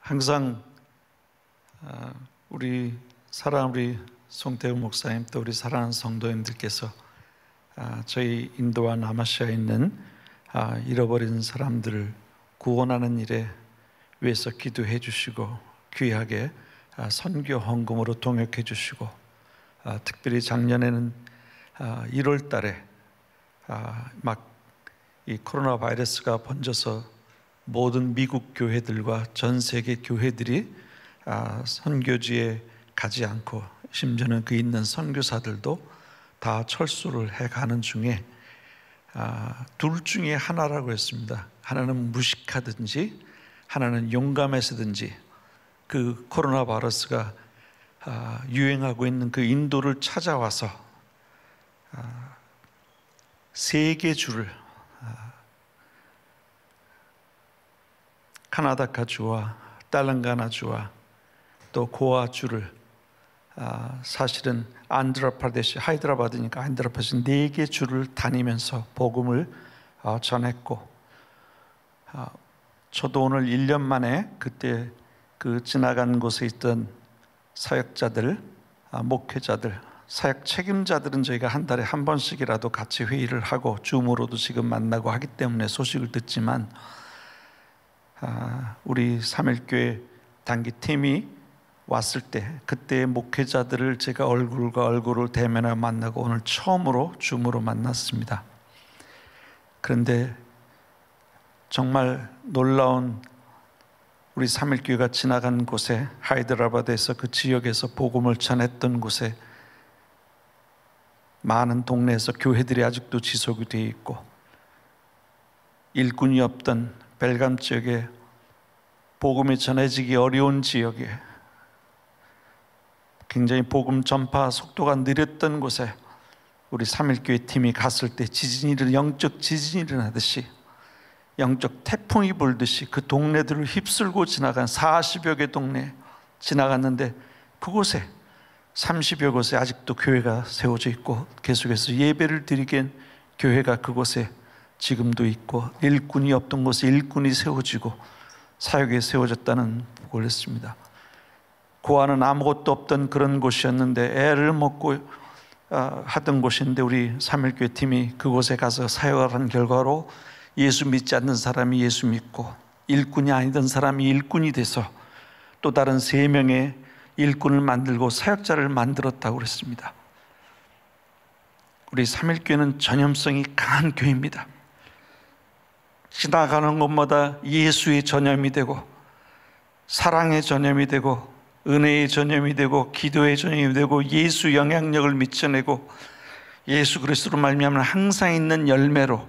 항상 우리 송태우 목사님 또 우리 사랑하는 성도님들께서 저희 인도와 남아시아에 있는 잃어버린 사람들을 구원하는 일에 위해서 기도해 주시고 귀하게 선교 헌금으로 동역해 주시고 특별히 작년에는 1월 달에 막 이 코로나 바이러스가 번져서 모든 미국 교회들과 전 세계 교회들이 선교지에 가지 않고 심지어는 그 있는 선교사들도 다 철수를 해가는 중에 둘 중에 하나라고 했습니다. 하나는 무식하든지 하나는 용감해서든지 그 코로나 바이러스가 유행하고 있는 그 인도를 찾아와서 세계주를 카나다카주와 딸랑가나주와 또 고아주를 사실은 안드라파데시, 하이드라바드니까 안드라파데시 4개 주를 다니면서 복음을 전했고, 저도 오늘 1년 만에 그때 그 지나간 곳에 있던 사역자들, 목회자들, 사역 책임자들은 저희가 한 달에 한 번씩이라도 같이 회의를 하고 줌으로도 지금 만나고 하기 때문에 소식을 듣지만, 우리 3일교회 단기팀이 왔을 때 그때의 목회자들을 제가 얼굴과 얼굴을 대면하여 만나고 오늘 처음으로 줌으로 만났습니다. 그런데 정말 놀라운 우리 3일교회가 지나간 곳에, 하이드라바드에서 그 지역에서 복음을 전했던 곳에 많은 동네에서 교회들이 아직도 지속이 되어 있고, 일꾼이 없던 벨감 지역에 복음이 전해지기 어려운 지역에, 굉장히 복음 전파 속도가 느렸던 곳에 우리 3일교회 팀이 갔을 때 영적 지진이 일어나듯이, 영적 태풍이 불듯이 그 동네들을 휩쓸고 지나간 40여 개 동네 지나갔는데, 그곳에 30여 곳에 아직도 교회가 세워져 있고 계속해서 예배를 드리기엔 교회가 그곳에 지금도 있고, 일꾼이 없던 곳에 일꾼이 세워지고 사역에 세워졌다는 복을 했습니다. 고아는 아무것도 없던 그런 곳이었는데 애를 먹고 하던 곳인데 우리 3일교회 팀이 그곳에 가서 사역을 한 결과로 예수 믿지 않는 사람이 예수 믿고, 일꾼이 아니던 사람이 일꾼이 돼서 또 다른 3명의 일꾼을 만들고 사역자를 만들었다고 그랬습니다. 우리 3일교회는 전염성이 강한 교회입니다. 지나가는 곳마다 예수의 전염이 되고, 사랑의 전염이 되고, 은혜의 전염이 되고, 기도의 전염이 되고, 예수 영향력을 미쳐내고, 예수 그리스도로 말미암아 항상 있는 열매로,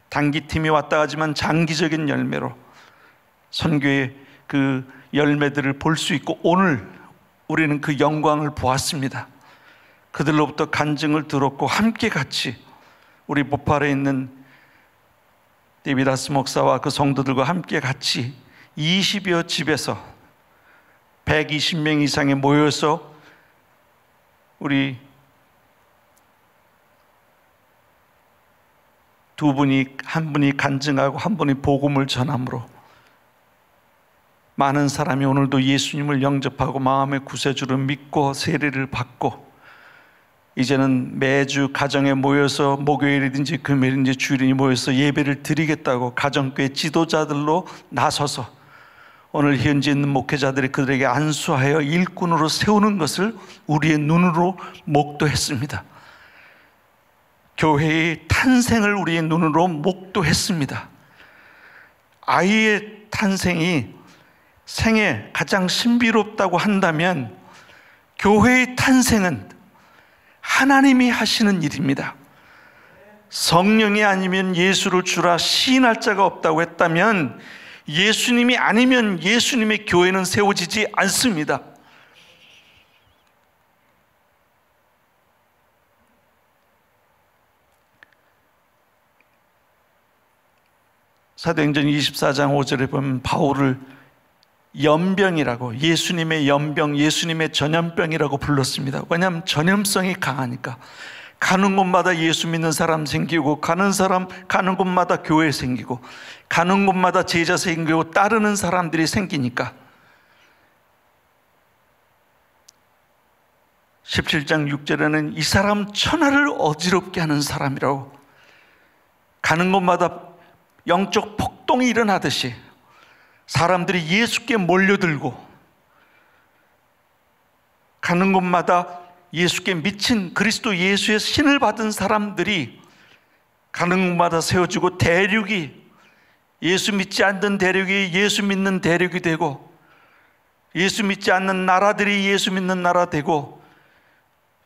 단기팀이 왔다 가지만 장기적인 열매로 선교의 그 열매들을 볼 수 있고, 오늘 우리는 그 영광을 보았습니다. 그들로부터 간증을 들었고, 함께 같이 우리 보팔에 있는 데비다스 목사와 그 성도들과 함께 같이 20여 집에서 120명 이상이 모여서 우리 한 분이 간증하고 한 분이 복음을 전함으로 많은 사람이 오늘도 예수님을 영접하고 마음의 구세주를 믿고 세례를 받고, 이제는 매주 가정에 모여서 목요일이든지 금요일이든지 주일이 모여서 예배를 드리겠다고 가정교회 지도자들로 나서서 오늘 현재 있는 목회자들이 그들에게 안수하여 일꾼으로 세우는 것을 우리의 눈으로 목도했습니다. 교회의 탄생을 우리의 눈으로 목도했습니다. 아이의 탄생이 생에 가장 신비롭다고 한다면 교회의 탄생은 하나님이 하시는 일입니다. 성령이 아니면 예수를 주라 시인할 자가 없다고 했다면, 예수님이 아니면 예수님의 교회는 세워지지 않습니다. 사도행전 24장 5절에 보면 바울을 연병이라고, 예수님의 연병, 예수님의 전염병이라고 불렀습니다. 왜냐하면 전염성이 강하니까. 가는 곳마다 예수 믿는 사람 생기고, 가는 곳마다 교회 생기고, 가는 곳마다 제자 생기고 따르는 사람들이 생기니까 17장 6절에는 이 사람 천하를 어지럽게 하는 사람이라고, 가는 곳마다 영적 폭동이 일어나듯이 사람들이 예수께 몰려들고, 가는 곳마다 예수께 미친 그리스도 예수의 신을 받은 사람들이 가는 곳마다 세워지고, 대륙이, 예수 믿지 않는 대륙이 예수 믿는 대륙이 되고, 예수 믿지 않는 나라들이 예수 믿는 나라 되고,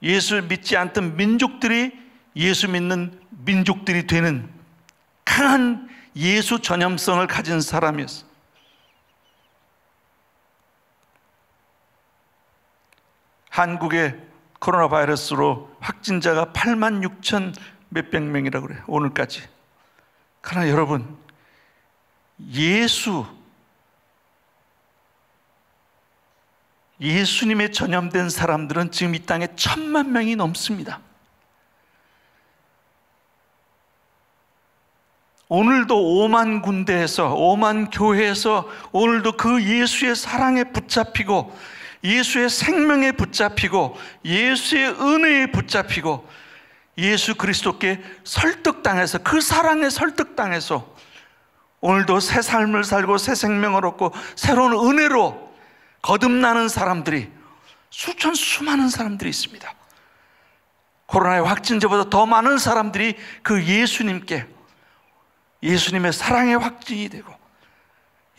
예수 믿지 않던 민족들이 예수 믿는 민족들이 되는 강한 예수 전염성을 가진 사람이었어요. 한국의 코로나 바이러스로 확진자가 86,000 몇백 명이라고 그래요, 오늘까지. 그러나 여러분, 예수님에 전염된 사람들은 지금 이 땅에 1,000만 명이 넘습니다. 오늘도 5만 군데에서, 5만 교회에서 오늘도 그 예수의 사랑에 붙잡히고, 예수의 생명에 붙잡히고, 예수의 은혜에 붙잡히고, 예수 그리스도께 설득당해서, 그 사랑에 설득당해서 오늘도 새 삶을 살고 새 생명을 얻고 새로운 은혜로 거듭나는 사람들이, 수많은 사람들이 있습니다. 코로나의 확진자보다 더 많은 사람들이 그 예수님께, 예수님의 사랑의 확증이 되고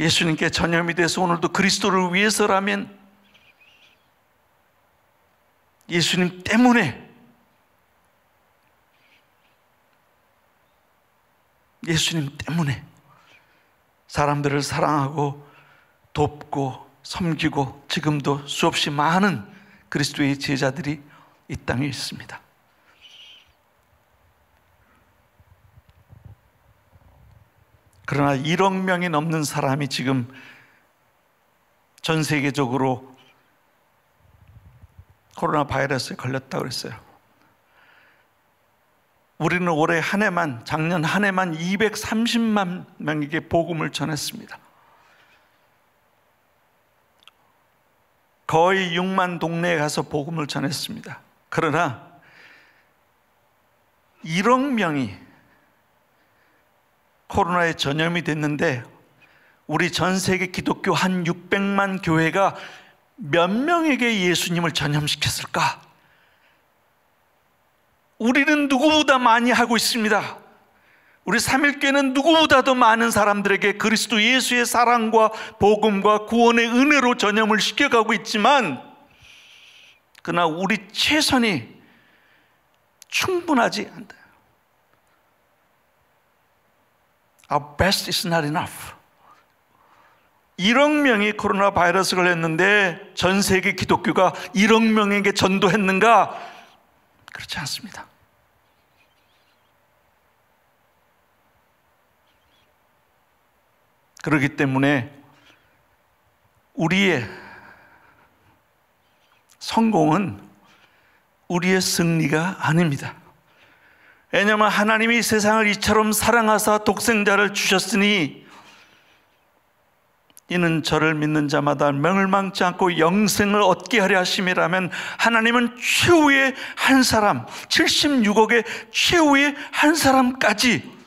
예수님께 전염이 돼서 오늘도 그리스도를 위해서라면, 예수님 때문에, 예수님 때문에 사람들을 사랑하고 돕고 섬기고 지금도 수없이 많은 그리스도의 제자들이 이 땅에 있습니다. 그러나 1억 명이 넘는 사람이 지금 전 세계적으로 코로나 바이러스에 걸렸다고 그랬어요. 우리는 올해 한 해만, 작년 한 해만 230만 명에게 복음을 전했습니다. 거의 6만 동네에 가서 복음을 전했습니다. 그러나 1억 명이 코로나에 전염이 됐는데, 우리 전 세계 기독교 한 600만 교회가 몇 명에게 예수님을 전염시켰을까? 우리는 누구보다 많이 하고 있습니다. 우리 삼일교회는 누구보다도 많은 사람들에게 그리스도 예수의 사랑과 복음과 구원의 은혜로 전염을 시켜가고 있지만, 그러나 우리 최선이 충분하지 않다. Our best is not enough. 1억 명이 코로나 바이러스 걸렸는데 전 세계 기독교가 1억 명에게 전도했는가? 그렇지 않습니다. 그렇기 때문에 우리의 성공은 우리의 승리가 아닙니다. 왜냐하면 하나님이 세상을 이처럼 사랑하사 독생자를 주셨으니 이는 저를 믿는 자마다 멸망치 않고 영생을 얻게 하려 하심이라면, 하나님은 최후의 한 사람, 76억의 최후의 한 사람까지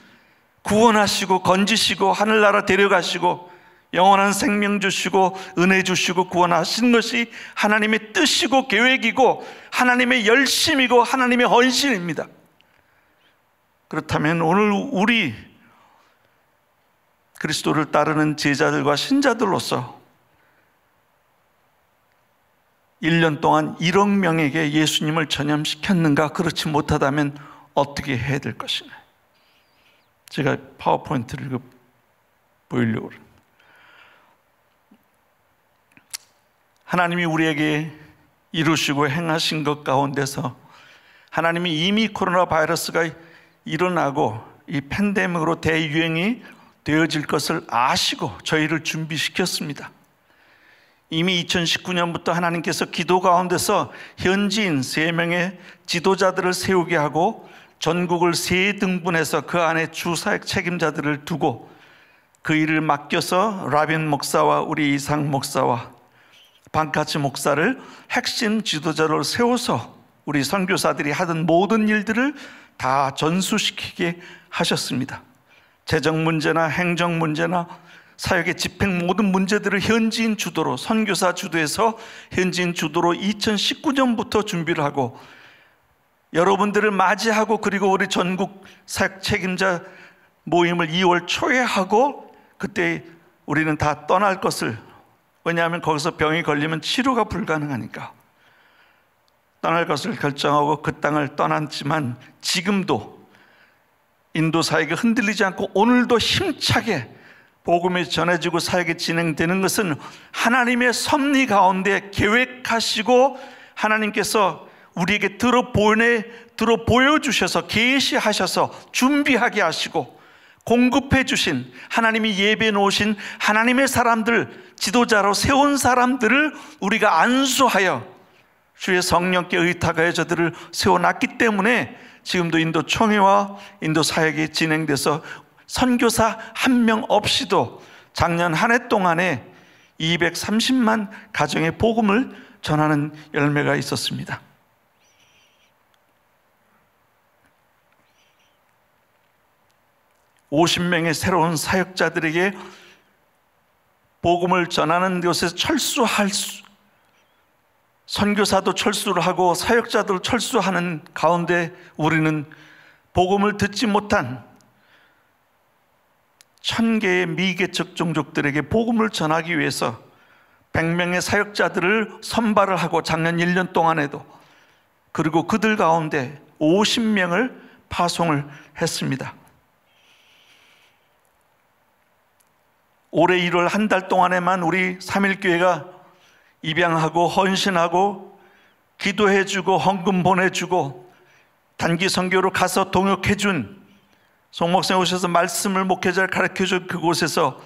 구원하시고 건지시고 하늘나라 데려가시고 영원한 생명 주시고 은혜 주시고 구원하신 것이 하나님의 뜻이고 계획이고 하나님의 열심이고 하나님의 헌신입니다. 그렇다면 오늘 우리 그리스도를 따르는 제자들과 신자들로서 1년 동안 1억 명에게 예수님을 전염시켰는가? 그렇지 못하다면 어떻게 해야 될 것인가? 제가 파워포인트를 보이려고 합니다. 하나님이 우리에게 이루시고 행하신 것 가운데서 하나님이 이미 코로나 바이러스가 일어나고 이 팬데믹으로 대유행이 되어질 것을 아시고 저희를 준비시켰습니다. 이미 2019년부터 하나님께서 기도 가운데서 현지인 3명의 지도자들을 세우게 하고 전국을 3등분해서 그 안에 주사역 책임자들을 두고 그 일을 맡겨서 라빈 목사와 우리 이상 목사와 방카츠 목사를 핵심 지도자로 세워서 우리 선교사들이 하던 모든 일들을 다 전수시키게 하셨습니다. 재정 문제나 행정 문제나 사역의 집행 모든 문제들을 현지인 주도로, 선교사 주도에서 현지인 주도로 2019년부터 준비를 하고 여러분들을 맞이하고, 그리고 우리 전국 사역 책임자 모임을 2월 초에 하고, 그때 우리는 다 떠날 것을, 왜냐하면 거기서 병이 걸리면 치료가 불가능하니까 떠날 것을 결정하고 그 땅을 떠났지만, 지금도 인도 사역이 흔들리지 않고 오늘도 힘차게 복음이 전해지고 사역이 진행되는 것은 하나님의 섭리 가운데 계획하시고 하나님께서 우리에게 보여주셔서 계시하셔서 준비하게 하시고 공급해 주신, 하나님이 예배해 놓으신 하나님의 사람들, 지도자로 세운 사람들을 우리가 안수하여 주의 성령께 의탁하여 저들을 세워놨기 때문에 지금도 인도 총회와 인도 사역이 진행돼서 선교사 한 명 없이도 작년 한 해 동안에 230만 가정의 복음을 전하는 열매가 있었습니다. (50명의) 새로운 사역자들에게 복음을 전하는 것에서 선교사도 철수를 하고 사역자도 철수하는 가운데 우리는 복음을 듣지 못한 1000개의 미개척 종족들에게 복음을 전하기 위해서 100명의 사역자들을 선발을 하고 작년 1년 동안에도, 그리고 그들 가운데 50명을 파송을 했습니다. 올해 1월 한 달 동안에만 우리 3.1교회가 입양하고 헌신하고 기도해주고 헌금 보내주고 단기 선교로 가서 동역해준, 송목사님 오셔서 말씀을 목회자를 가르쳐준 그곳에서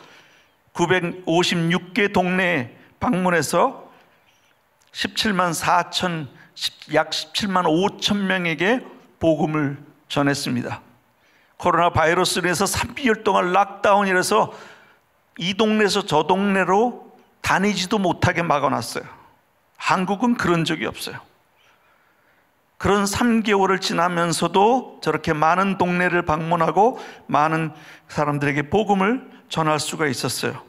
956개 동네에 방문해서 17만 4천, 약 17만 5천 명에게 복음을 전했습니다. 코로나 바이러스로 인해서 3개월 동안 락다운이라서 이 동네에서 저 동네로 다니지도 못하게 막아놨어요. 한국은 그런 적이 없어요. 그런 3개월을 지나면서도 저렇게 많은 동네를 방문하고 많은 사람들에게 복음을 전할 수가 있었어요.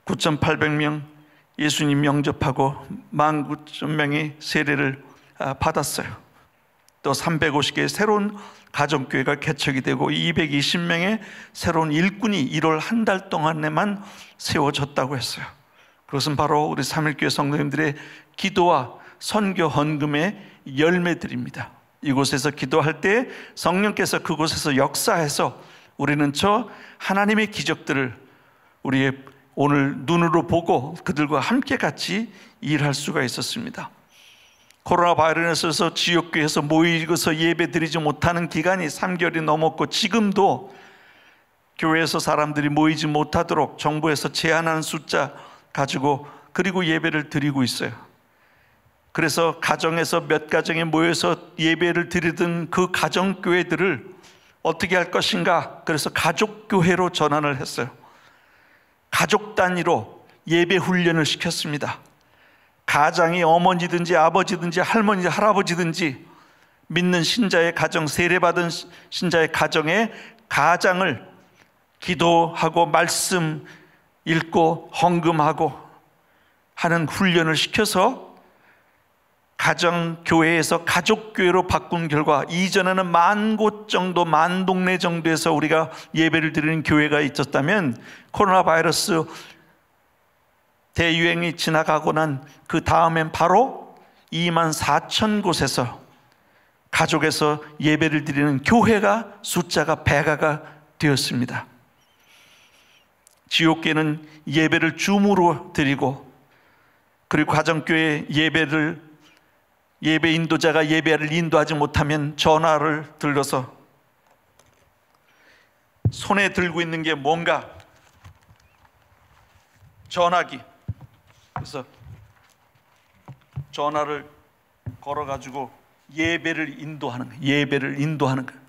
9,800명 예수님 영접하고 19,000명이 세례를 받았어요. 또 350개의 새로운 가정교회가 개척이 되고 220명의 새로운 일꾼이 1월 한 달 동안에만 세워졌다고 했어요. 그것은 바로 우리 3.1교회 성도님들의 기도와 선교 헌금의 열매들입니다. 이곳에서 기도할 때 성령께서 그곳에서 역사해서 우리는 저 하나님의 기적들을 우리의 오늘 눈으로 보고 그들과 함께 같이 일할 수가 있었습니다. 코로나 바이러스에서 지역교회에서 모이고서 예배 드리지 못하는 기간이 3개월이 넘었고, 지금도 교회에서 사람들이 모이지 못하도록 정부에서 제한하는 숫자 가지고 그리고 예배를 드리고 있어요. 그래서 가정에서 몇 가정에 모여서 예배를 드리던 그 가정교회들을 어떻게 할 것인가, 그래서 가족교회로 전환을 했어요. 가족 단위로 예배 훈련을 시켰습니다. 가장이 어머니든지 아버지든지 할머니 할아버지든지 믿는 신자의 가정, 세례받은 신자의 가정의 가장을 기도하고 말씀 읽고 헌금하고 하는 훈련을 시켜서 가정교회에서 가족교회로 바꾼 결과, 이전에는 10,000곳 정도, 10,000동네 정도에서 우리가 예배를 드리는 교회가 있었다면 코로나 바이러스 대유행이 지나가고 난 그 다음엔 바로 24,000곳에서 가족에서 예배를 드리는 교회가 숫자가 배가가 되었습니다. 지옥교회는 예배를 줌으로 드리고, 그리고 가정교회 예배 인도자가 예배를 인도하지 못하면 전화를 들러서 손에 들고 있는 게 뭔가 전화기, 그래서 전화를 걸어가지고 예배를 인도하는 거예요.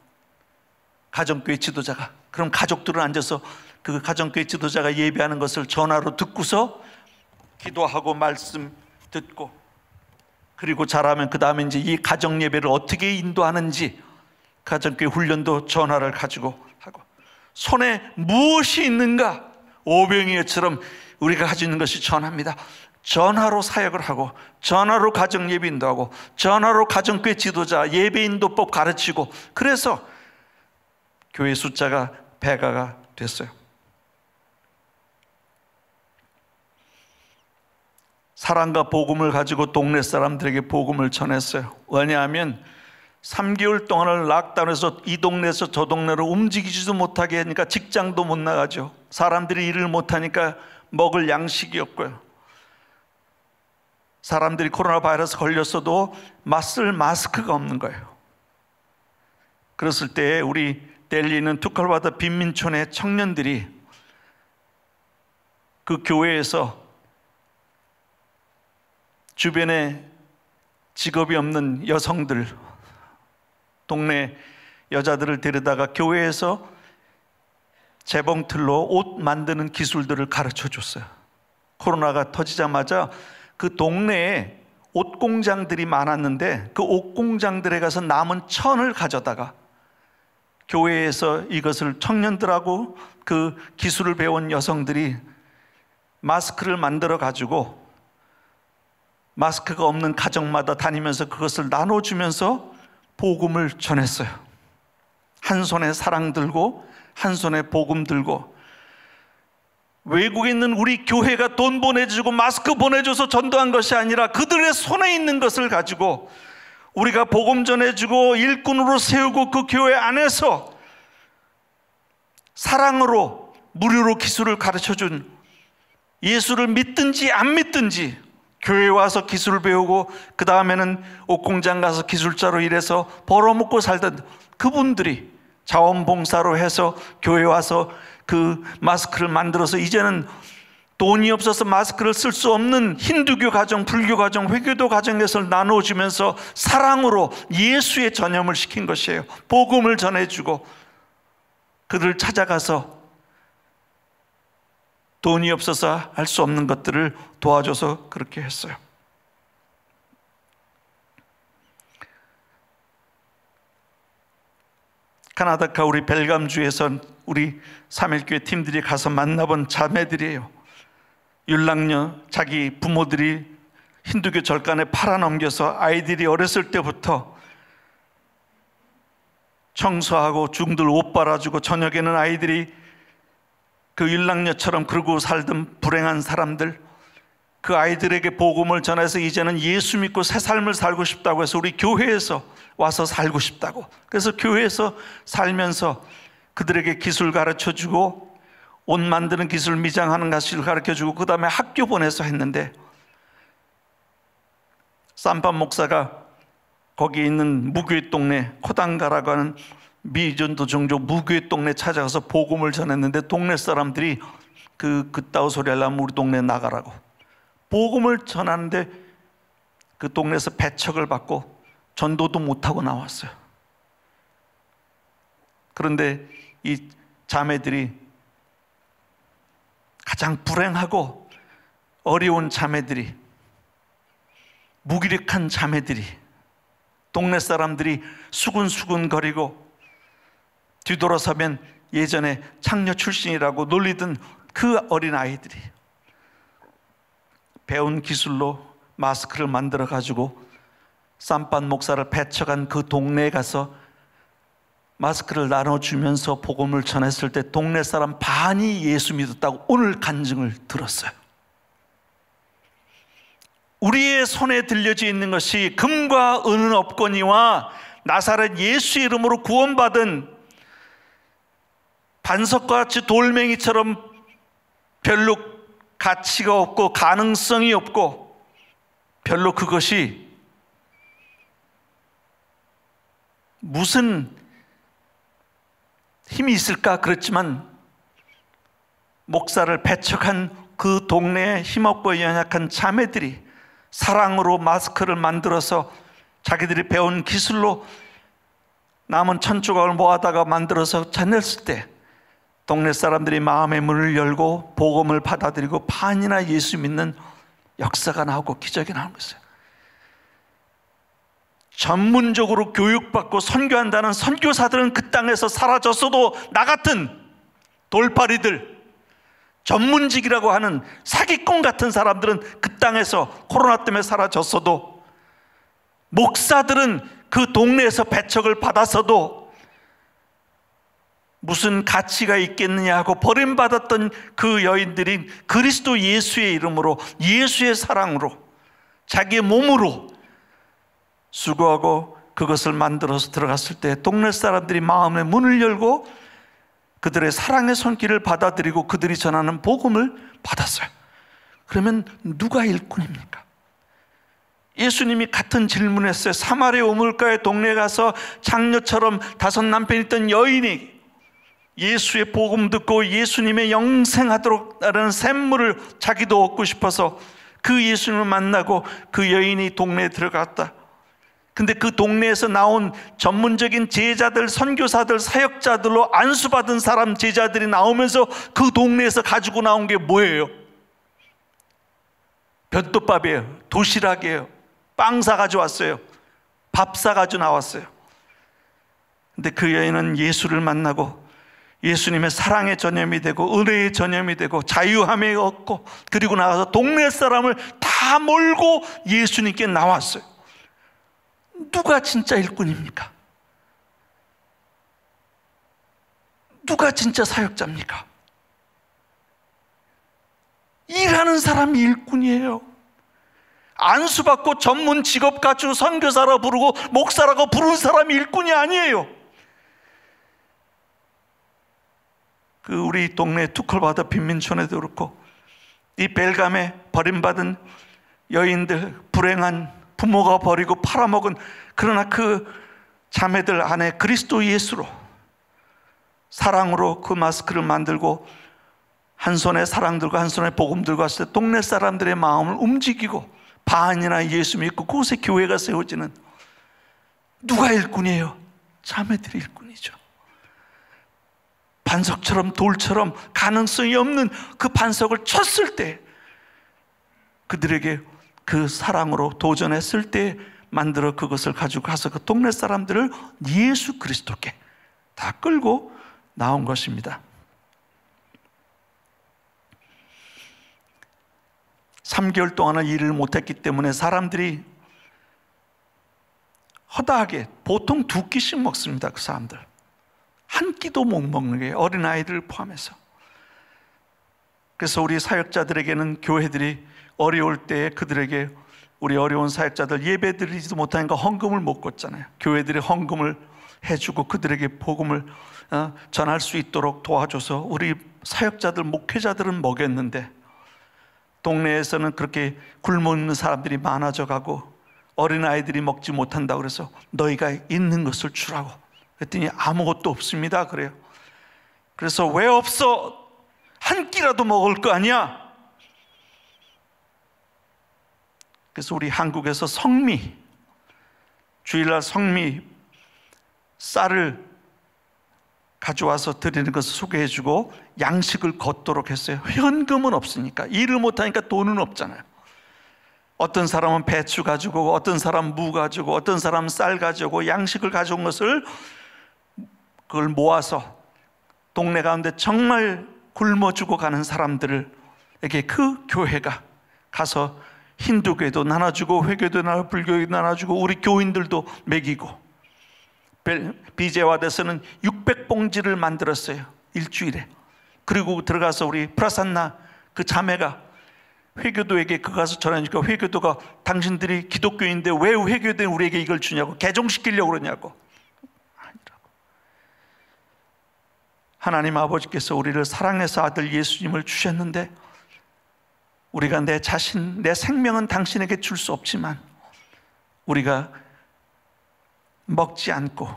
가정교회 지도자가. 그럼 가족들은 앉아서 그 가정교회 지도자가 예배하는 것을 전화로 듣고서 기도하고 말씀 듣고, 그리고 잘하면 그 다음에 이제 이 가정 예배를 어떻게 인도하는지 가정교회 훈련도 전화를 가지고 하고, 손에 무엇이 있는가, 오병이어처럼 우리가 가지고 있는 것이 전화입니다. 전화로 사역을 하고, 전화로 가정 예배 인도하고, 전화로 가정교회 지도자 예배 인도법 가르치고, 그래서 교회 숫자가 배가가 됐어요. 사랑과 복음을 가지고 동네 사람들에게 복음을 전했어요. 왜냐하면 3개월 동안을 락다운해서 이 동네에서 저 동네로 움직이지도 못하게 하니까 직장도 못 나가죠. 사람들이 일을 못하니까 먹을 양식이 없고요. 사람들이 코로나 바이러스 걸렸어도 맞을 마스크가 없는 거예요. 그랬을 때 우리 델리에 있는 투칼바다 빈민촌의 청년들이 그 교회에서 주변에 직업이 없는 여성들, 동네 여자들을 데려다가 교회에서 재봉틀로 옷 만드는 기술들을 가르쳐 줬어요. 코로나가 터지자마자 그 동네에 옷 공장들이 많았는데 그 옷 공장들에 가서 남은 천을 가져다가 교회에서 이것을 청년들하고 그 기술을 배운 여성들이 마스크를 만들어 가지고 마스크가 없는 가정마다 다니면서 그것을 나눠주면서 복음을 전했어요. 한 손에 사랑 들고 한 손에 복음 들고. 외국에 있는 우리 교회가 돈 보내주고 마스크 보내줘서 전도한 것이 아니라 그들의 손에 있는 것을 가지고 우리가 복음 전해주고 일꾼으로 세우고 그 교회 안에서 사랑으로 무료로 기술을 가르쳐준, 예수를 믿든지 안 믿든지 교회에 와서 기술을 배우고 그 다음에는 옷공장 가서 기술자로 일해서 벌어먹고 살던 그분들이 자원봉사로 해서 교회에 와서 그 마스크를 만들어서 이제는 돈이 없어서 마스크를 쓸 수 없는 힌두교 가정, 불교 가정, 회교도 가정에서 나눠주면서 사랑으로 예수의 전염을 시킨 것이에요. 복음을 전해주고 그들을 찾아가서 돈이 없어서 할 수 없는 것들을 도와줘서 그렇게 했어요. 카나다카 우리 벨감주에서 우리 3일교회 팀들이 가서 만나본 자매들이에요. 율랑녀 자기 부모들이 힌두교 절간에 팔아넘겨서 아이들이 어렸을 때부터 청소하고 중들 옷 빨아주고 저녁에는 아이들이 그 율랑녀처럼 그러고 살던 불행한 사람들, 그 아이들에게 복음을 전해서 이제는 예수 믿고 새 삶을 살고 싶다고 해서 우리 교회에서 와서 살고 싶다고, 그래서 교회에서 살면서 그들에게 기술 가르쳐주고 옷 만드는 기술, 미장하는 기술 가르쳐주고 그 다음에 학교 보내서 했는데, 쌈판 목사가 거기 있는 무교의 동네 코단가라고 하는 미전도 종족 무교의 동네 찾아가서 복음을 전했는데 동네 사람들이 그따위 소리 하려면 우리 동네에 나가라고 복음을 전하는데 그 동네에서 배척을 받고 전도도 못하고 나왔어요. 그런데 이 자매들이 가장 불행하고 어려운 자매들이, 무기력한 자매들이, 동네 사람들이 수군수군 거리고 뒤돌아서면 예전에 창녀 출신이라고 놀리던 그 어린 아이들이 배운 기술로 마스크를 만들어 가지고 쌈판 목사를 배척한 그 동네에 가서 마스크를 나눠주면서 복음을 전했을 때 동네 사람 반이 예수 믿었다고 오늘 간증을 들었어요. 우리의 손에 들려져 있는 것이 금과 은은 없거니와 나사렛 예수 이름으로 구원받은 반석과 같이 돌멩이처럼 별로 가치가 없고 가능성이 없고 별로 그것이 무슨 힘이 있을까 그랬지만, 목사를 배척한 그 동네에 힘없고 연약한 자매들이 사랑으로 마스크를 만들어서 자기들이 배운 기술로 남은 천조각을 모아다가 만들어서 전했을 때 동네 사람들이 마음의 문을 열고 복음을 받아들이고 반이나 예수 믿는 역사가 나오고 기적이 나오는 것이에요. 전문적으로 교육받고 선교한다는 선교사들은 그 땅에서 사라졌어도 나 같은 돌팔이들, 전문직이라고 하는 사기꾼 같은 사람들은 그 땅에서 코로나 때문에 사라졌어도, 목사들은 그 동네에서 배척을 받았어도 무슨 가치가 있겠느냐 하고 버림받았던 그 여인들이 그리스도 예수의 이름으로, 예수의 사랑으로, 자기의 몸으로 수고하고 그것을 만들어서 들어갔을 때 동네 사람들이 마음의 문을 열고 그들의 사랑의 손길을 받아들이고 그들이 전하는 복음을 받았어요. 그러면 누가 일꾼입니까? 예수님이 같은 질문을 했어요. 사마리아 우물가의 동네에 가서 장녀처럼 5 남편이 있던 여인이 예수의 복음 듣고 예수님의 영생하도록 하는 샘물을 자기도 얻고 싶어서 그 예수님을 만나고 그 여인이 동네에 들어갔다. 근데 그 동네에서 나온 전문적인 제자들, 선교사들, 사역자들로 안수받은 사람, 제자들이 나오면서 그 동네에서 가지고 나온 게 뭐예요? 벼떡밥이에요. 도시락이에요. 빵 사가지고 왔어요. 밥 사가지고 나왔어요. 근데 그 여인은 예수를 만나고 예수님의 사랑의 전염이 되고 은혜의 전염이 되고 자유함을 얻고, 그리고 나가서 동네 사람을 다 몰고 예수님께 나왔어요. 누가 진짜 일꾼입니까? 누가 진짜 사역자입니까? 일하는 사람이 일꾼이에요. 안수받고 전문 직업 가지고 선교사라고 부르고 목사라고 부르는 사람이 일꾼이 아니에요. 그 우리 동네 투컬바다 빈민촌에도 그렇고 이 벨감에 버림받은 여인들, 불행한 부모가 버리고 팔아먹은, 그러나 그 자매들 안에 그리스도 예수로, 사랑으로 그 마스크를 만들고 한 손에 사랑 들고 한 손에 복음 들고 왔을 때 동네 사람들의 마음을 움직이고 반이나 예수 믿고 그곳에 교회가 세워지는, 누가 일꾼이에요? 자매들이 일꾼이죠. 반석처럼 돌처럼 가능성이 없는 그 반석을 쳤을 때, 그들에게 그 사랑으로 도전했을 때 만들어 그것을 가지고 가서 그 동네 사람들을 예수 그리스도께 다 끌고 나온 것입니다. 3개월 동안은 일을 못했기 때문에 사람들이 허다하게 보통 2끼씩 먹습니다. 그 사람들 한 끼도 못 먹는 거예요. 어린아이들을 포함해서. 그래서 우리 사역자들에게는 교회들이 어려울 때에 그들에게, 우리 어려운 사역자들 예배 드리지도 못하니까 헌금을 못 걷잖아요. 교회들이 헌금을 해주고 그들에게 복음을 전할 수 있도록 도와줘서 우리 사역자들, 목회자들은 먹였는데 동네에서는 그렇게 굶어 있는 사람들이 많아져 가고 어린아이들이 먹지 못한다고 그래서 너희가 있는 것을 주라고 그랬더니 아무것도 없습니다 그래요. 그래서 왜 없어? 한 끼라도 먹을 거 아니야? 그래서 우리 한국에서 성미, 주일날 성미 쌀을 가져와서 드리는 것을 소개해주고 양식을 걷도록 했어요. 현금은 없으니까, 일을 못하니까 돈은 없잖아요. 어떤 사람은 배추 가지고, 어떤 사람은 무 가지고, 어떤 사람은 쌀 가지고 양식을 가져온 것을 그걸 모아서 동네 가운데 정말 굶어 죽어 가는 사람들에게 그 교회가 가서 힌두교도 나눠주고 회교도 나눠주고 불교도 나눠주고 우리 교인들도 먹이고, 비제와대에서는 600봉지를 만들었어요 일주일에. 그리고 들어가서 우리 프라산나 그 자매가 회교도에게 그거 가서 전하니까 회교도가 당신들이 기독교인데 왜 회교도에 우리에게 이걸 주냐고, 개종시키려고 그러냐고. 아니라고. 하나님 아버지께서 우리를 사랑해서 아들 예수님을 주셨는데 우리가 내 자신, 내 생명은 당신에게 줄 수 없지만 우리가 먹지 않고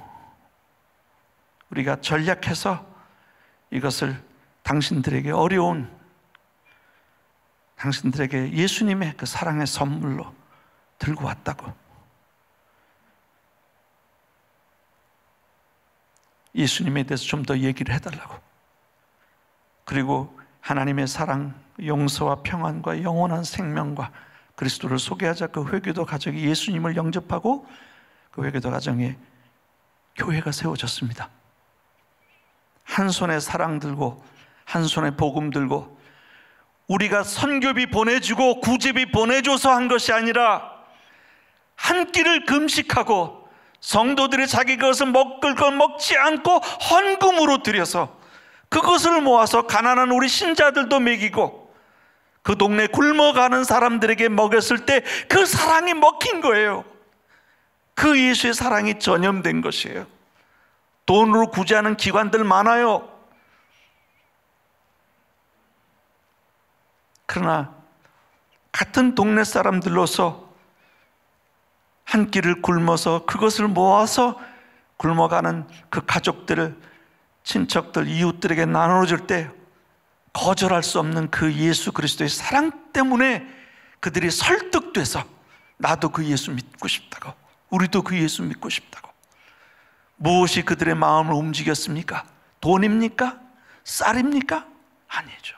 우리가 전략해서 이것을 당신들에게 어려운, 당신들에게 예수님의 그 사랑의 선물로 들고 왔다고. 예수님에 대해서 좀 더 얘기를 해달라고. 그리고 하나님의 사랑, 용서와 평안과 영원한 생명과 그리스도를 소개하자. 그 회교도 가정이 예수님을 영접하고 그 회교도 가정에 교회가 세워졌습니다. 한 손에 사랑 들고 한 손에 복음 들고, 우리가 선교비 보내주고 구제비 보내줘서 한 것이 아니라 한 끼를 금식하고 성도들이 자기 것을 먹을 것 먹지 않고 헌금으로 드려서 그것을 모아서 가난한 우리 신자들도 먹이고 그 동네 굶어가는 사람들에게 먹였을 때 그 사랑이 먹힌 거예요. 그 예수의 사랑이 전염된 것이에요. 돈으로 구제하는 기관들 많아요. 그러나 같은 동네 사람들로서 한 끼를 굶어서 그것을 모아서 굶어가는 그 가족들을, 친척들, 이웃들에게 나눠줄 때 거절할 수 없는 그 예수 그리스도의 사랑 때문에 그들이 설득돼서 나도 그 예수 믿고 싶다고, 우리도 그 예수 믿고 싶다고. 무엇이 그들의 마음을 움직였습니까? 돈입니까? 쌀입니까? 아니죠.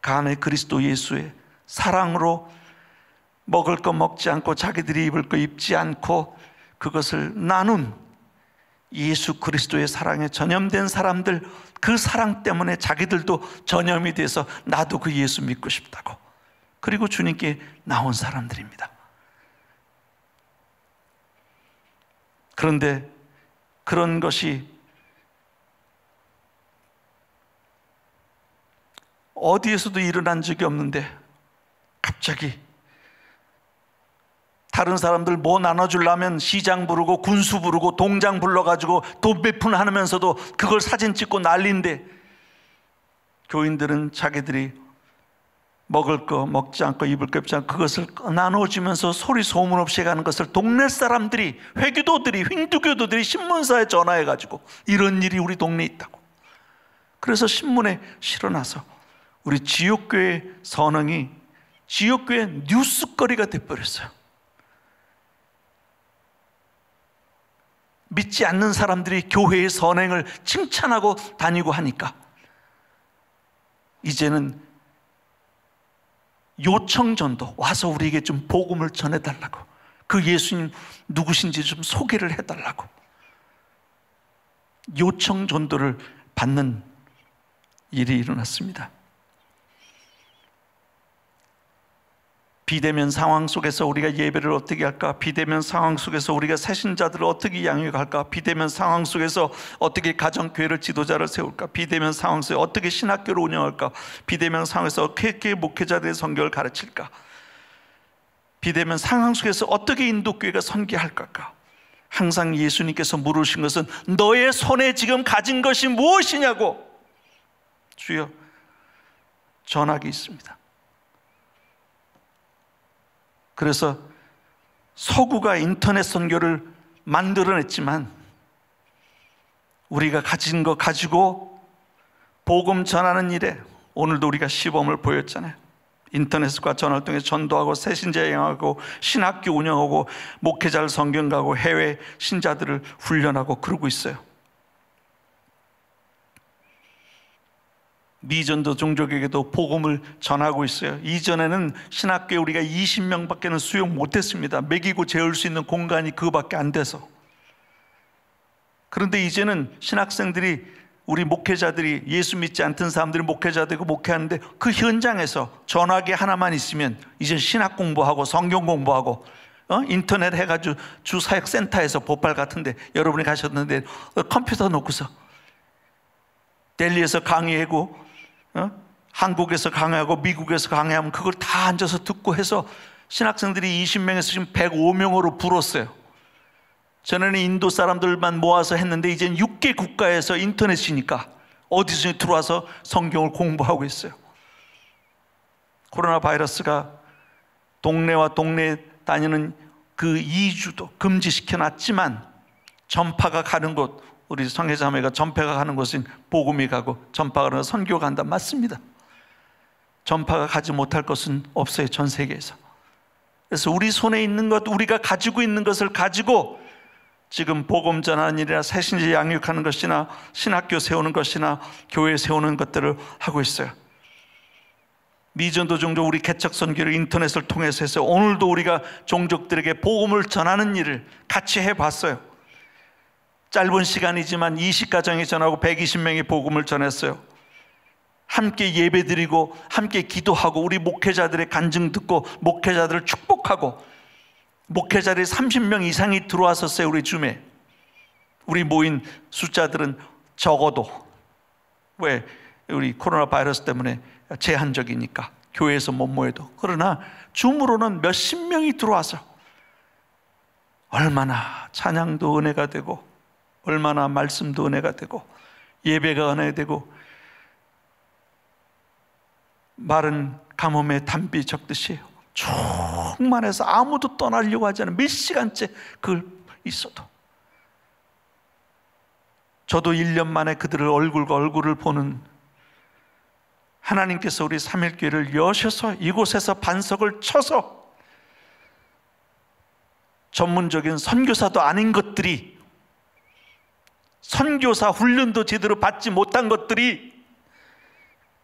그 안에 그리스도 예수의 사랑으로 먹을 거 먹지 않고 자기들이 입을 거 입지 않고 그것을 나눈 예수 그리스도의 사랑에 전염된 사람들, 그 사랑 때문에 자기들도 전염이 돼서 나도 그 예수 믿고 싶다고, 그리고 주님께 나온 사람들입니다. 그런데 그런 것이 어디에서도 일어난 적이 없는데 갑자기 다른 사람들 뭐 나눠주려면 시장 부르고 군수 부르고 동장 불러가지고 돈 배분하면서도 그걸 사진 찍고 난리인데, 교인들은 자기들이 먹을 거 먹지 않고 입을 거 입지 않고 그것을 나눠주면서 소리 소문 없이 가는 것을 동네 사람들이, 회교도들이, 힌두교도들이 신문사에 전화해가지고 이런 일이 우리 동네에 있다고. 그래서 신문에 실어나서 우리 지역교회 선흥이 지역교회 뉴스거리가 돼버렸어요. 믿지 않는 사람들이 교회의 선행을 칭찬하고 다니고 하니까 이제는 요청전도 와서 우리에게 좀 복음을 전해달라고, 그 예수님 누구신지 좀 소개를 해달라고 요청전도를 받는 일이 일어났습니다. 비대면 상황 속에서 우리가 예배를 어떻게 할까? 비대면 상황 속에서 우리가 새신자들을 어떻게 양육할까? 비대면 상황 속에서 어떻게 가정교회를 지도자를 세울까? 비대면 상황 속에서 어떻게 신학교를 운영할까? 비대면 상황에서 어떻게 목회자들의 선교를 가르칠까? 비대면 상황 속에서 어떻게 인도교회가 선교할까? 항상 예수님께서 물으신 것은 너의 손에 지금 가진 것이 무엇이냐고. 주여, 전학이 있습니다. 그래서 서구가 인터넷 선교를 만들어냈지만 우리가 가진 거 가지고 복음 전하는 일에 오늘도 우리가 시범을 보였잖아요. 인터넷과 전화를 통해 전도하고 새신자 양하고 신학교 운영하고 목회자를 성경 가고 해외 신자들을 훈련하고 그러고 있어요. 미전도 종족에게도 복음을 전하고 있어요. 이전에는 신학교에 우리가 20명밖에는 수용 못했습니다. 먹이고 재울 수 있는 공간이 그거밖에 안 돼서. 그런데 이제는 신학생들이, 우리 목회자들이, 예수 믿지 않던 사람들이 목회자 되고 목회하는데 그 현장에서 전화기 하나만 있으면 이제 신학 공부하고 성경 공부하고 인터넷 해가지고 주사역센터에서 보빨 같은데 여러분이 가셨는데 컴퓨터 놓고서 델리에서 강의하고 한국에서 강의하고 미국에서 강의하면 그걸 다 앉아서 듣고 해서 신학생들이 20명에서 지금 105명으로 불었어요. 전에는 인도 사람들만 모아서 했는데 이제는 6개 국가에서 인터넷이니까 어디서 들어와서 성경을 공부하고 있어요. 코로나 바이러스가 동네와 동네 다니는 그 이주도 금지시켜 놨지만 전파가 가는 곳, 우리 성회자매가 전파가 가는 곳은 복음이 가고 전파가 가는 선교가 간다. 맞습니다. 전파가 가지 못할 것은 없어요, 전 세계에서. 그래서 우리 손에 있는 것, 우리가 가지고 있는 것을 가지고 지금 복음 전하는 일이나 새신자 양육하는 것이나 신학교 세우는 것이나 교회 세우는 것들을 하고 있어요. 미전도 종족 우리 개척 선교를 인터넷을 통해서 해서 오늘도 우리가 종족들에게 복음을 전하는 일을 같이 해봤어요. 짧은 시간이지만 20가정에 전하고 120명의 복음을 전했어요. 함께 예배드리고 함께 기도하고 우리 목회자들의 간증 듣고 목회자들을 축복하고, 목회자들이 30명 이상이 들어왔었어요. 우리 줌에. 우리 모인 숫자들은 적어도, 왜? 우리 코로나 바이러스 때문에 제한적이니까 교회에서 못 모여도. 그러나 줌으로는 몇십 명이 들어와서 얼마나 찬양도 은혜가 되고, 얼마나 말씀도 은혜가 되고, 예배가 은혜가 되고, 마른 가뭄에 단비 적듯이 충만해서 아무도 떠나려고 하지 않은 몇 시간째 그걸 있어도, 저도 1년 만에 그들을 얼굴과 얼굴을 보는, 하나님께서 우리 삼일교회를 여셔서 이곳에서 반석을 쳐서 전문적인 선교사도 아닌 것들이, 선교사 훈련도 제대로 받지 못한 것들이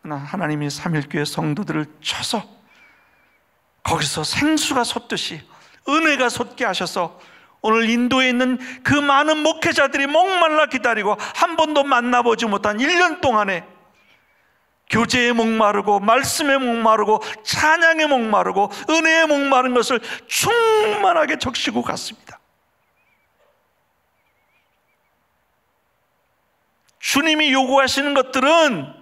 하나님이 삼일교회 성도들을 쳐서 거기서 생수가 솟듯이 은혜가 솟게 하셔서 오늘 인도에 있는 그 많은 목회자들이 목말라 기다리고 한 번도 만나보지 못한 1년 동안에 교제에 목마르고 말씀에 목마르고 찬양에 목마르고 은혜에 목마른 것을 충만하게 적시고 갔습니다. 주님이 요구하시는 것들은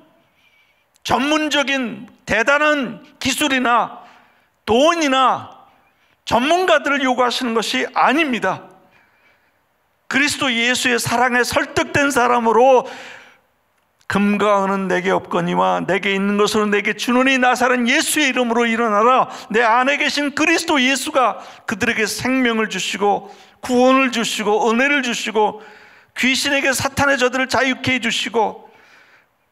전문적인 대단한 기술이나 돈이나 전문가들을 요구하시는 것이 아닙니다. 그리스도 예수의 사랑에 설득된 사람으로 금과 은은 내게 없거니와 내게 있는 것으로 내게 주노니 나사렛 예수의 이름으로 일어나라. 내 안에 계신 그리스도 예수가 그들에게 생명을 주시고 구원을 주시고 은혜를 주시고 귀신에게 사탄의 저들을 자유케 해주시고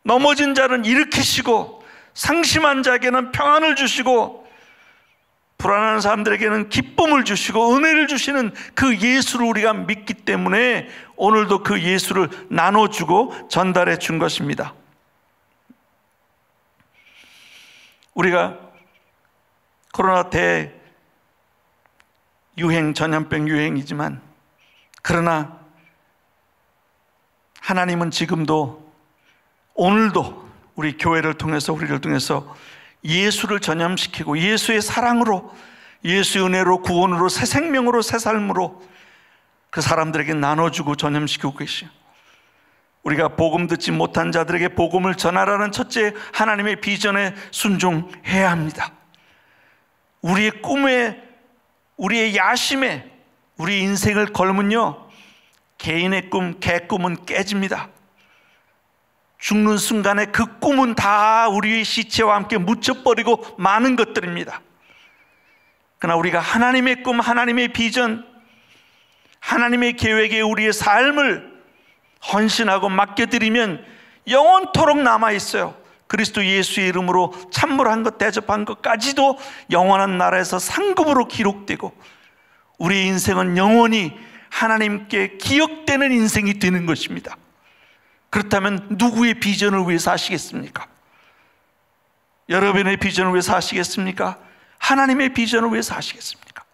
넘어진 자는 일으키시고 상심한 자에게는 평안을 주시고 불안한 사람들에게는 기쁨을 주시고 은혜를 주시는 그 예수를 우리가 믿기 때문에 오늘도 그 예수를 나눠주고 전달해 준 것입니다. 우리가 코로나 대유행, 전염병 유행이지만, 그러나 하나님은 지금도 오늘도 우리 교회를 통해서, 우리를 통해서 예수를 전염시키고 예수의 사랑으로, 예수의 은혜로, 구원으로, 새 생명으로, 새 삶으로 그 사람들에게 나눠주고 전염시키고 계시오. 우리가 복음 듣지 못한 자들에게 복음을 전하라는 첫째 하나님의 비전에 순종해야 합니다. 우리의 꿈에, 우리의 야심에 우리 인생을 걸면요, 개인의 꿈, 개꿈은 깨집니다. 죽는 순간에 그 꿈은 다 우리의 시체와 함께 묻혀버리고 마는 것들입니다. 그러나 우리가 하나님의 꿈, 하나님의 비전, 하나님의 계획에 우리의 삶을 헌신하고 맡겨드리면 영원토록 남아있어요. 그리스도 예수의 이름으로 찬물한 것, 대접한 것까지도 영원한 나라에서 상급으로 기록되고 우리 인생은 영원히 하나님께 기억되는 인생이 되는 것입니다. 그렇다면 누구의 비전을 위해서 하시겠습니까? 여러분의 비전을 위해서 하시겠습니까? 하나님의 비전을 위해서 하시겠습니까?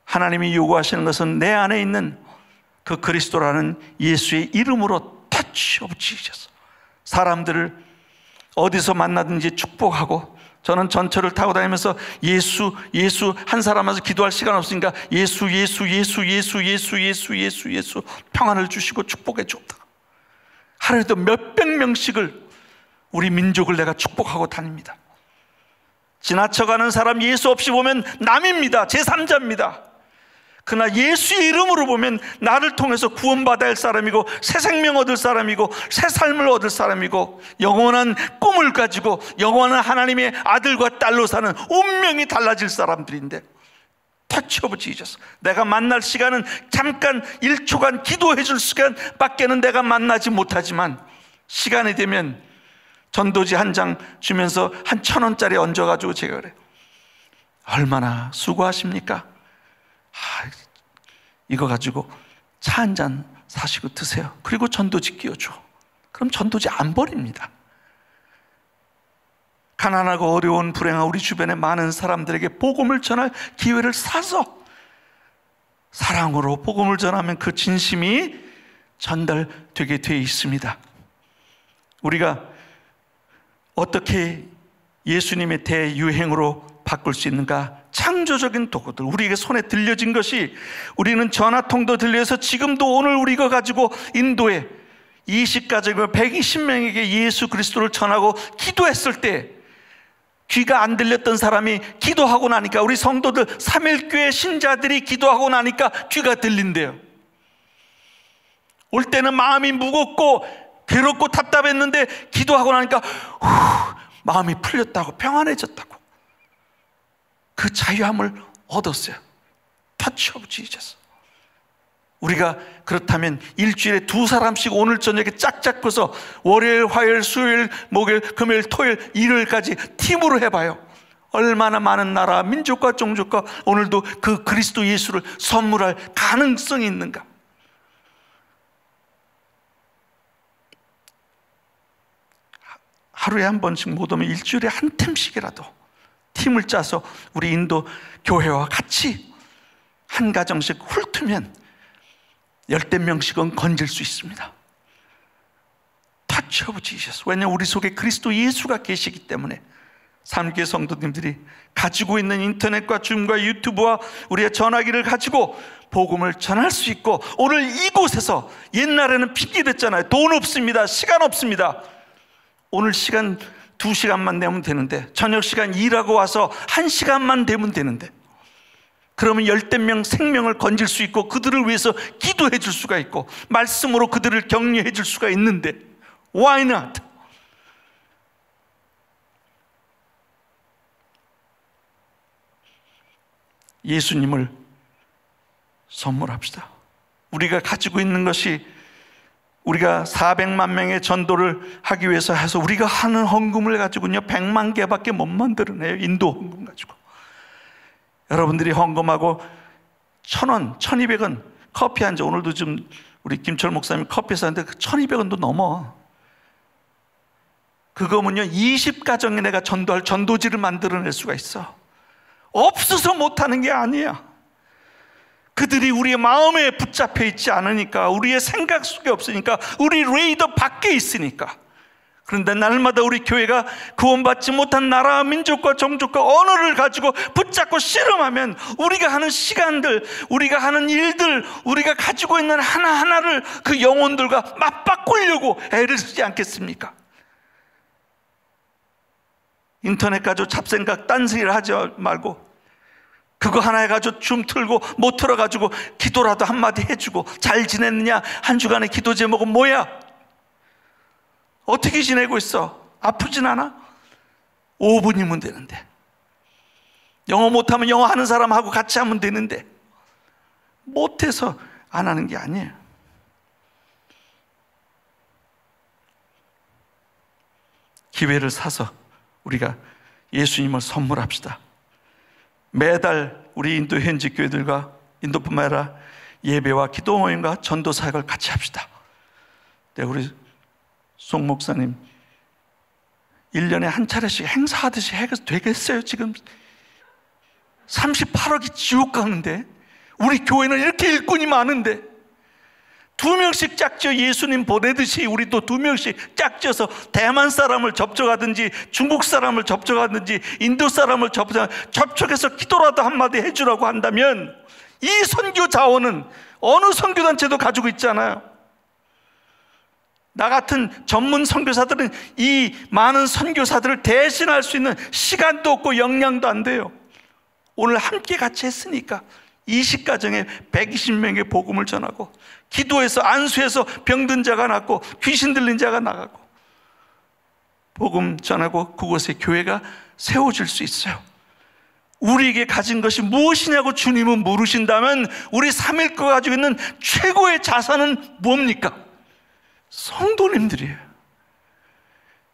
하나님이 요구하시는 것은 내 안에 있는 그 그리스도라는 예수의 이름으로 터치 오브 지저스, 사람들을 어디서 만나든지 축복하고, 저는 전철을 타고 다니면서 예수 한 사람 와서 기도할 시간 없으니까 예수 평안을 주시고 축복해 주옵다. 하루에도 몇백 명씩을 우리 민족을 내가 축복하고 다닙니다. 지나쳐가는 사람 예수 없이 보면 남입니다. 제3자입니다. 그러나 예수의 이름으로 보면 나를 통해서 구원받아야 할 사람이고 새 생명 얻을 사람이고 새 삶을 얻을 사람이고 영원한 꿈을 가지고 영원한 하나님의 아들과 딸로 사는 운명이 달라질 사람들인데, 터치 오브 지저스, 내가 만날 시간은 잠깐 1초간 기도해 줄 시간밖에는 내가 만나지 못하지만 시간이 되면 전도지 한 장 주면서 한 1,000원짜리 얹어가지고 제가 그래요. 얼마나 수고하십니까? 이거 가지고 차 한 잔 사시고 드세요. 그리고 전도지 끼워줘. 그럼 전도지 안 버립니다. 가난하고 어려운 불행한 우리 주변의 많은 사람들에게 복음을 전할 기회를 사서 사랑으로 복음을 전하면 그 진심이 전달되게 되어 있습니다. 우리가 어떻게 예수님의 대유행으로 바꿀 수 있는가? 창조적인 도구들, 우리에게 손에 들려진 것이, 우리는 전화통도 들려서 지금도 오늘 우리가 가지고 인도에 20가족이고 120명에게 예수 그리스도를 전하고 기도했을 때 귀가 안 들렸던 사람이 기도하고 나니까, 우리 성도들 삼일교회 신자들이 기도하고 나니까 귀가 들린대요. 올 때는 마음이 무겁고 괴롭고 답답했는데 기도하고 나니까 마음이 풀렸다고, 평안해졌다고, 그 자유함을 얻었어요. 터치 오브 지저스. 우리가 그렇다면 일주일에 2사람씩 오늘 저녁에 짝짝 펴서 월요일, 화요일, 수요일, 목요일, 금요일, 토요일, 일요일까지 팀으로 해봐요. 얼마나 많은 나라, 민족과 종족과 오늘도 그 그리스도 예수를 선물할 가능성이 있는가? 하루에 한 번씩 못 오면 일주일에 한 팀씩이라도 팀을 짜서 우리 인도 교회와 같이 한 가정씩 훑으면 10명씩은 건질 수 있습니다. 터치 오브 지저스. 왜냐하면 우리 속에 그리스도 예수가 계시기 때문에. 삼교회 성도님들이 가지고 있는 인터넷과 줌과 유튜브와 우리의 전화기를 가지고 복음을 전할 수 있고, 오늘 이곳에서, 옛날에는 핑계댔잖아요. 돈 없습니다, 시간 없습니다. 오늘 시간 2시간만 내면 되는데, 저녁 시간 일하고 와서 1시간만 되면 되는데, 그러면 10명 생명을 건질 수 있고, 그들을 위해서 기도해 줄 수가 있고, 말씀으로 그들을 격려해 줄 수가 있는데, why not? 예수님을 선물합시다. 우리가 가지고 있는 것이, 우리가 400만 명의 전도를 하기 위해서 해서 우리가 하는 헌금을 가지고는요 100만 개밖에 못 만들어내요. 인도 헌금 가지고. 여러분들이 헌금하고 1,000원, 1,200원 커피 한 잔, 오늘도 좀 우리 김철 목사님 커피 샀는데 1,200원도 넘어. 그거면요 20가정에 내가 전도할 전도지를 만들어낼 수가 있어. 없어서 못하는 게 아니야. 그들이 우리의 마음에 붙잡혀 있지 않으니까, 우리의 생각 속에 없으니까, 우리 레이더 밖에 있으니까. 그런데 날마다 우리 교회가 구원받지 못한 나라, 민족과 종족과 언어를 가지고 붙잡고 씨름하면, 우리가 하는 시간들, 우리가 하는 일들, 우리가 가지고 있는 하나하나를 그 영혼들과 맞바꾸려고 애를 쓰지 않겠습니까? 인터넷 가지고 잡생각 딴소리를 하지 말고, 그거 하나 해가지고 줌 틀고 못 틀어가지고 기도라도 한마디 해주고, 잘 지냈느냐, 한 주간의 기도 제목은 뭐야, 어떻게 지내고 있어, 아프진 않아? 5분이면 되는데. 영어 못하면 영어 하는 사람하고 같이 하면 되는데, 못해서 안 하는 게 아니에요. 기회를 사서 우리가 예수님을 선물합시다. 매달 우리 인도 현지 교회들과, 인도뿐만 아니라 예배와 기도 모임과 전도 사역을 같이 합시다. 네, 우리 송 목사님 1년에 한 차례씩 행사하듯이 해도 되겠어요? 지금 38억이 지옥 가는데, 우리 교회는 이렇게 일꾼이 많은데 2명씩 짝지어 예수님 보내듯이 우리도 2명씩 짝지어서 대만 사람을 접촉하든지, 중국 사람을 접촉하든지, 인도 사람을 접촉해서 기도라도 한마디 해주라고 한다면, 이 선교 자원은 어느 선교단체도 가지고 있잖아요. 나 같은 전문 선교사들은 이 많은 선교사들을 대신할 수 있는 시간도 없고 역량도 안 돼요. 오늘 함께 같이 했으니까 20가정에 120명의 복음을 전하고, 기도해서 안수해서 병든 자가 낫고 귀신 들린 자가 나가고, 복음 전하고 그곳에 교회가 세워질 수 있어요. 우리에게 가진 것이 무엇이냐고 주님은 물으신다면, 우리 삼일교가 가지고 있는 최고의 자산은 뭡니까? 성도님들이에요.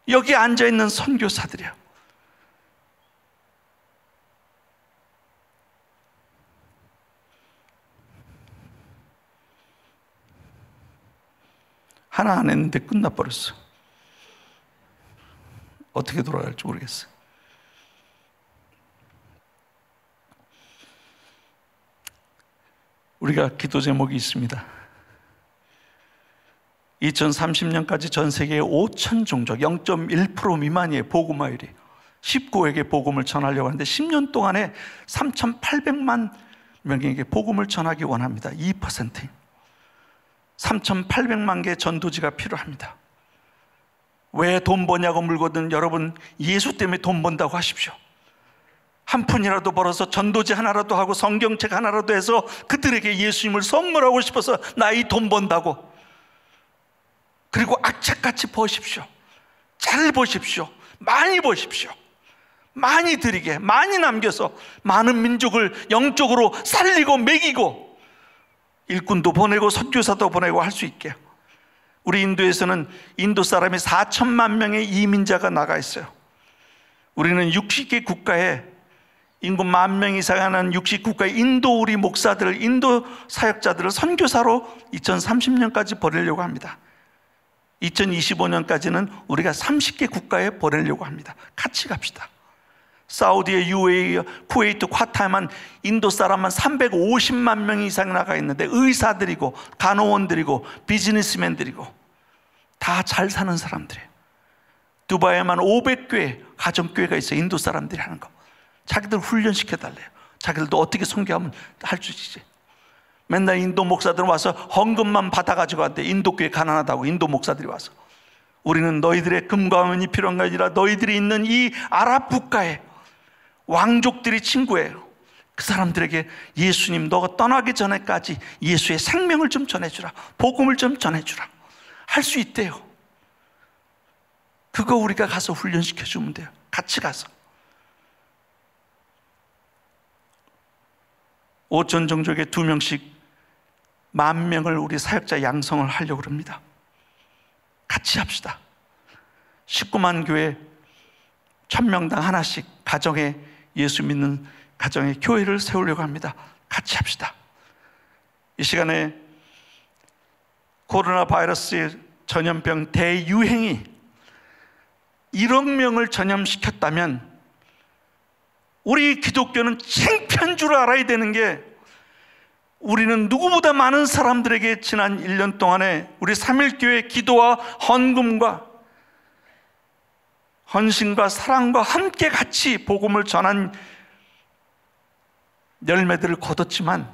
여기 앉아있는 선교사들이에요. 하나 안 했는데 끝나버렸어. 어떻게 돌아갈지 모르겠어요. 우리가 기도 제목이 있습니다. 2030년까지 전 세계에 5천 종족, 0.1% 미만의 복음화율이 19에게 복음을 전하려고 하는데 10년 동안에 3,800만 명에게 복음을 전하기 원합니다. 2%. 3,800만 개의 전도지가 필요합니다. 왜 돈 버냐고 물거든 여러분, 예수 때문에 돈 번다고 하십시오. 한 푼이라도 벌어서 전도지 하나라도 하고 성경책 하나라도 해서 그들에게 예수님을 선물하고 싶어서 나 이 돈 번다고. 그리고 악착같이 버십시오. 잘 버십시오. 많이 버십시오. 많이 드리게, 많이 남겨서 많은 민족을 영적으로 살리고 먹이고 일꾼도 보내고 선교사도 보내고 할 수 있게. 우리 인도에서는 인도 사람이 4천만 명의 이민자가 나가 있어요. 우리는 60개 국가에 인구 10,000명 이상 하는 60국가의 인도 우리 목사들을, 인도 사역자들을 선교사로 2030년까지 보내려고 합니다. 2025년까지는 우리가 30개 국가에 보내려고 합니다. 같이 갑시다. 사우디에, UAE, 쿠웨이트, 콰타에만 인도 사람만 350만 명 이상 나가 있는데 의사들이고 간호원들이고 비즈니스맨들이고 다 잘 사는 사람들이에요. 두바이에만 500교회 가정교회가 있어요. 인도 사람들이 하는 거. 자기들 훈련시켜달래요. 자기들도 어떻게 선교하면 할 수 있지. 맨날 인도 목사들 와서 헌금만 받아가지고 한대. 인도교회 가난하다고 인도 목사들이 와서. 우리는 너희들의 금과 은이 필요한 게 아니라 너희들이 있는 이 아랍 국가에 왕족들이 친구예요. 그 사람들에게 예수님 너가 떠나기 전에까지 예수의 생명을 좀 전해주라, 복음을 좀 전해주라 할 수 있대요. 그거 우리가 가서 훈련시켜주면 돼요. 같이 가서. 5천 종족에 2명씩 10,000명을 우리 사역자 양성을 하려고 합니다. 같이 합시다. 19만 교회 1,000명당 하나씩 가정에 예수 믿는 가정에 교회를 세우려고 합니다. 같이 합시다. 이 시간에 코로나 바이러스의 전염병 대유행이 1억 명을 전염시켰다면 우리 기독교는 창피한 줄 알아야 되는 게, 우리는 누구보다 많은 사람들에게 지난 1년 동안에 우리 3.1교회 기도와 헌금과 헌신과 사랑과 함께 같이 복음을 전한 열매들을 거뒀지만,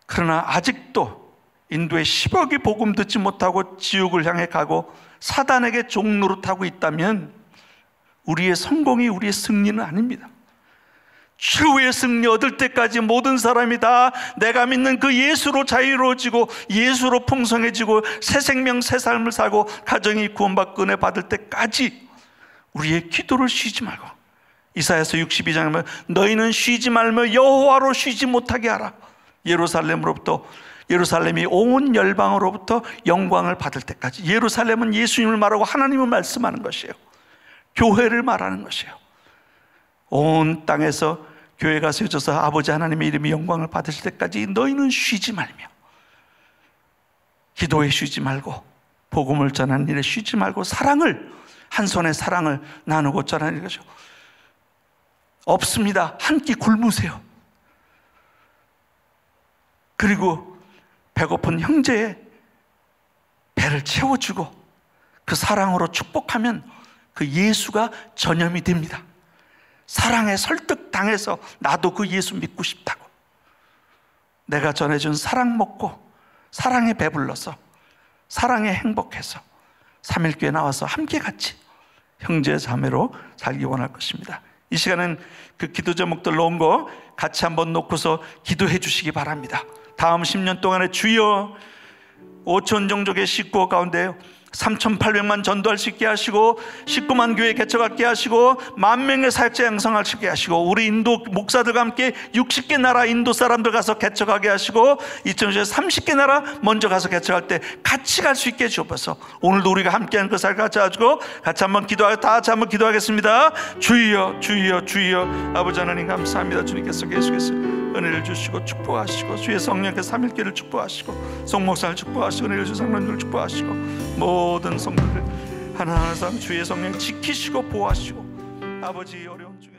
그러나 아직도 인도에 10억이 복음 듣지 못하고 지옥을 향해 가고 사단에게 종노릇하고 있다면 우리의 성공이, 우리의 승리는 아닙니다. 최후의 승리 얻을 때까지 모든 사람이 다 내가 믿는 그 예수로 자유로워지고 예수로 풍성해지고 새 생명 새 삶을 살고 가정이 구원받고 은혜 받을 때까지 우리의 기도를 쉬지 말고, 이사야서 62장에 보면 너희는 쉬지 말며 여호와로 쉬지 못하게 하라. 예루살렘이 온 열방으로부터 영광을 받을 때까지. 예루살렘은 예수님을 말하고 하나님을 말씀하는 것이에요. 교회를 말하는 것이에요. 온 땅에서 교회가 세워져서 아버지 하나님의 이름이 영광을 받으실 때까지 너희는 쉬지 말며, 기도에 쉬지 말고 복음을 전하는 일에 쉬지 말고 사랑을, 한 손에 사랑을 나누고 전하는 거죠. 없습니다. 한 끼 굶으세요. 그리고 배고픈 형제의 배를 채워주고 그 사랑으로 축복하면 그 예수가 전염이 됩니다. 사랑에 설득당해서 나도 그 예수 믿고 싶다고, 내가 전해준 사랑 먹고 사랑에 배불러서 사랑에 행복해서 3.1교회 나와서 함께 같이 형제 자매로 살기 원할 것입니다. 이 시간은 그 기도 제목들 놓은 거 같이 한번 놓고서 기도해 주시기 바랍니다. 다음 10년 동안에 주여 5천 종족의 식구 가운데 3,800만 전도할 수 있게 하시고 19만 교회 개척하게 하시고 10,000명의 사역자 양성할 수 있게 하시고 우리 인도 목사들과 함께 60개 나라 인도 사람들 가서 개척하게 하시고 2020년에 30개 나라 먼저 가서 개척할 때 같이 갈 수 있게 해주옵소서. 오늘도 우리가 함께하는 그 사역 같이 가지고 같이 한번 기도하고 다 같이 한번 기도하겠습니다. 주여 주여 주여. 아버지 하나님 감사합니다. 주님께서 계속해서 은혜를 주시고 축복하시고 주의 성령께서 3.1교회를 축복하시고 성목사를 축복하시고 은혜를 주신 성도님을 축복하시고 모든 성도들 하나하나 주의 성령 지키시고 보호하시고 아버지 어려운 중에